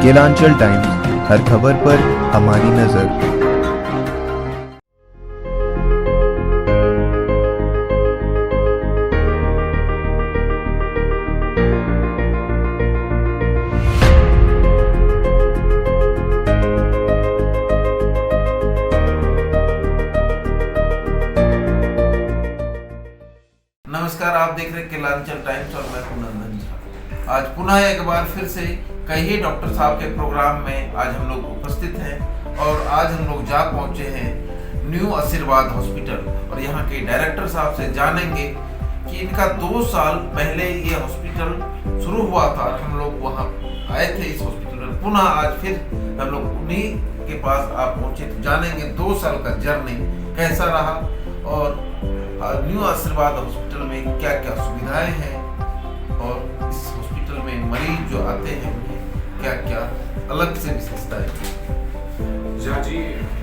Kelanchal times, हर खबर पर हमारी नजर। नमस्कार, आप देख रहे हैं केलांचल टाइम्स और मैं हूं नंदन झा। आज पुनः एक बार फिर से कई डॉक्टर साहब के प्रोग्राम में आज हम लोग उपस्थित हैं और आज हम लोग जा पहुंचे हैं न्यू आशीर्वाद हॉस्पिटल और यहाँ के डायरेक्टर साहब से जानेंगे कि इनका 2 साल पहले ये हॉस्पिटल शुरू हुआ था और हम लोग वहाँ आए थे इस हॉस्पिटल में। पुनः आज फिर हम लोग उन्हीं के पास आप पहुंचे, तो जानेंगे 2 साल का जर्नी कैसा रहा और न्यू आशीर्वाद हॉस्पिटल में क्या क्या सुविधाएं हैं और इस हॉस्पिटल में मरीज जो आते हैं उन्हें क्या क्या अलग से विशेषताएं हैं। झा जी,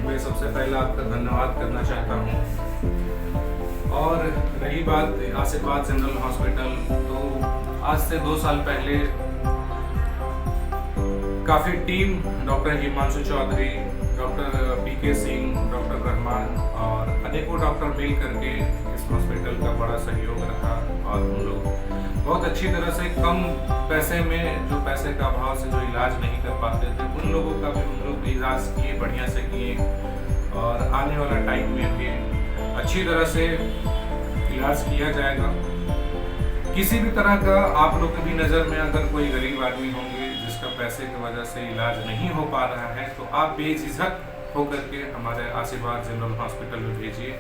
मैं सबसे पहले आपका धन्यवाद करना चाहता हूँ। और रही बात आशीर्वाद जनरल हॉस्पिटल, तो आज से 2 साल पहले काफी team doctor Himanshu Chaudhary, doctor PK Singh, doctor Rahman और अनेकों डॉक्टर मिल करके इस हॉस्पिटल का बड़ा सहयोग रखा और हम लोग बहुत अच्छी तरह से कम पैसे में, जो पैसे का अभाव से जो इलाज नहीं कर पाते थे, उन लोगों का भी हम लोग इलाज किए, बढ़िया से किए और आने वाला टाइम में भी अच्छी तरह से इलाज किया जाएगा। किसी भी तरह का आप लोग की नज़र में अगर कोई गरीब आदमी होंगे जिसका पैसे की वजह से इलाज नहीं हो पा रहा है, तो आप बेझिझक होकर के हमारे आशीर्वाद जनरल हॉस्पिटल में भेजिए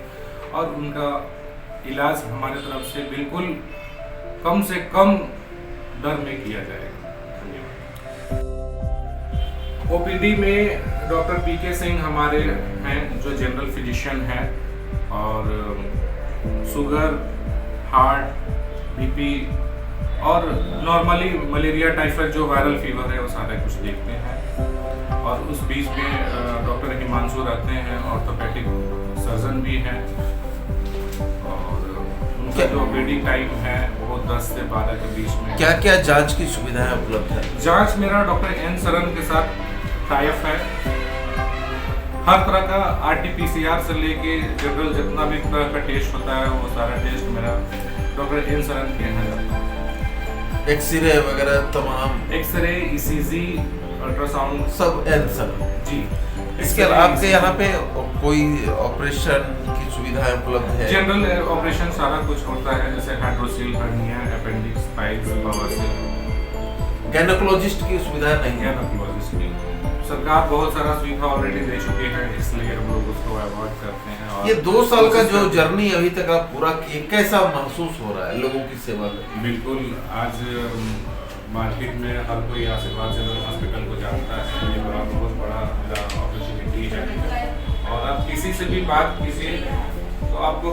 और उनका इलाज हमारे तरफ से बिल्कुल कम से कम दर में किया जाएगा। धन्यवाद। ओपीडी में डॉक्टर पीके सिंह हमारे हैं जो जनरल फिजिशियन हैं और शुगर, हार्ट, बीपी और नॉर्मली मलेरिया, टाइफाइड जो वायरल फीवर है वो सारा कुछ देखते हैं। और उस बीच में डॉक्टर हिमांशु रहते हैं, ऑर्थोपेडिक सर्जन भी हैं और उनका जो ऑपरेटिंग टाइम है वो 10 से 12 के बीच में। क्या क्या जांच की सुविधाएं उपलब्ध है? जांच मेरा डॉक्टर एन सरन के साथ टाइप है। हर तरह का RT-PCR से लेके जनरल जितना भी तरह का टेस्ट होता है वो सारा टेस्ट मेरा डॉक्टर एन सरन के यहाँ जाता है। एक्सरे वगैरह तमाम, एक्सरे, ECG, अल्ट्रासाउंड सब एन सरन जी। इसके अलावा आपके यहाँ पे कोई ऑपरेशन की सुविधाएं उपलब्ध है? जनरल ऑपरेशन सारा कुछ होता है, जैसे हाइड्रोसील, हर्निया, अपेंडिक्स, पाइल्स, बवासीर। गायनेकोलॉजिस्ट की सुविधा नहीं है? गायनेकोलॉजिस्ट की सरकार बहुत सारा सुविधा ऑलरेडी दे चुके हैं, इसलिए हम लोग उसको अवॉइड करते हैं। और ये 2 साल का जो जर्नी अभी तक आप पूरा किए, कैसा महसूस हो रहा है लोगों की सेवा में? बिल्कुल, आज मार्केट में हर कोई आशीर्वाद जनरल हॉस्पिटल को जानता है, ये बहुत बड़ा अपॉर्चुनिटी है। और आप किसी से भी बात कीजिए तो आपको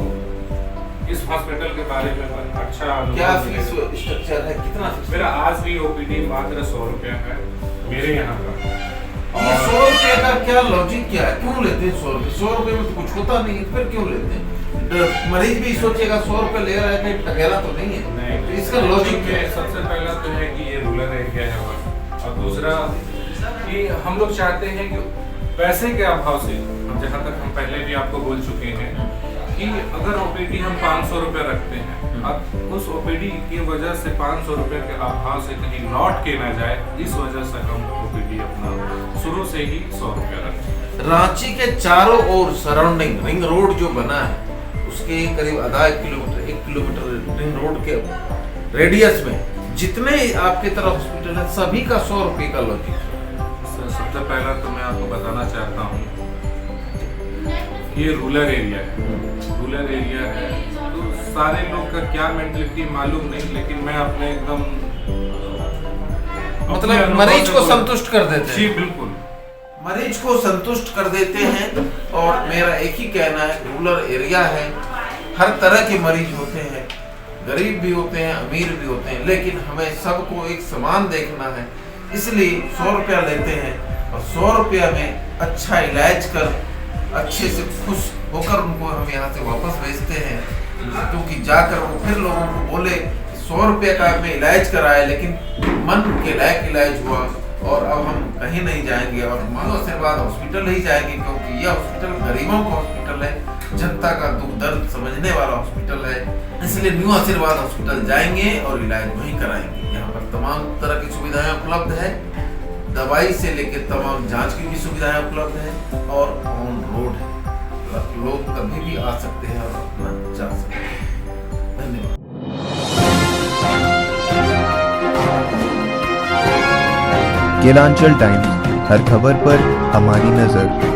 इस हॉस्पिटल के बारे में अच्छा क्या फीस स्ट्रक्चर है, कितना फीस? मेरा आज भी OPD मात्र 100 रुपया है मेरे यहाँ का। ये 100 रुपये का क्या लॉजिक क्या है, क्यों लेते हैं 100 रुपये? 100 रुपये में तो कुछ होता नहीं, फिर क्यों लेते हैं? मरीज भी सोचेगा 100 रुपये ले रहा है, कहीं ठगेला तो नहीं है। नहीं, तो इसका लॉजिक क्या है? सबसे पहला तो है कि ये रूरल एरिया है और दूसरा कि हम लोग चाहते हैं कि पैसे के अभाव से, जहाँ तक हम पहले भी आपको बोल चुके हैं कि अगर OPD हम 500 रुपये रखते हैं, अब उस OPD की वजह से 500 रुपये के अभाव से कहीं लौट के ना जाए, इस वजह से हम OPD अपना शुरू से ही 100 रुपये रखते हैं। रांची के चारों ओर सराउंडिंग रिंग रोड जो बना है उसके करीब आधा 1 किलोमीटर रिंग रोड के रेडियस में जितने आपके तरफ हॉस्पिटल है सभी का 100 रुपये का लॉजिक है। सबसे पहला तो मैं आपको बताना चाहता हूँ, ये रूरल एरिया है, रूरल एरिया है तो सारे लोग का क्या मेंटलिटी मालूम नहीं, लेकिन मैं अपने एकदम मतलब मरीज को संतुष्ट कर देते हैं। जी बिल्कुल, मरीज को संतुष्ट कर देते हैं। और मेरा एक ही कहना है, रूरल एरिया है, हर तरह के मरीज होते हैं, गरीब भी होते हैं, अमीर भी होते हैं, लेकिन हमें सबको एक समान देखना है, इसलिए 100 रुपया लेते हैं और 100 रुपया में अच्छा इलाज कर अच्छे से खुश होकर उनको हम यहाँ से वापस भेजते हैं, क्योंकि जाकर वो फिर लोगों को बोले 100 रुपये का में इलाज कराए लेकिन मन के लायक इलाज हुआ और अब हम कहीं नहीं जाएंगे और न्यू आशीर्वाद हॉस्पिटल ही जाएंगे, क्योंकि यह हॉस्पिटल गरीबों का हॉस्पिटल है, जनता का दुख दर्द समझने वाला हॉस्पिटल है। इसलिए न्यू आशीर्वाद हॉस्पिटल जाएंगे और इलाज वहीं कराएंगे। यहाँ पर तमाम तरह की सुविधाएं उपलब्ध है, दवाई से लेकर तमाम जांच की भी सुविधाएं उपलब्ध है और ऑन रोड है, लोग कभी भी आ सकते हैं और अपना जा सकते हैं। धन्यवाद। केलांचल टाइम्स, हर खबर पर हमारी नजर।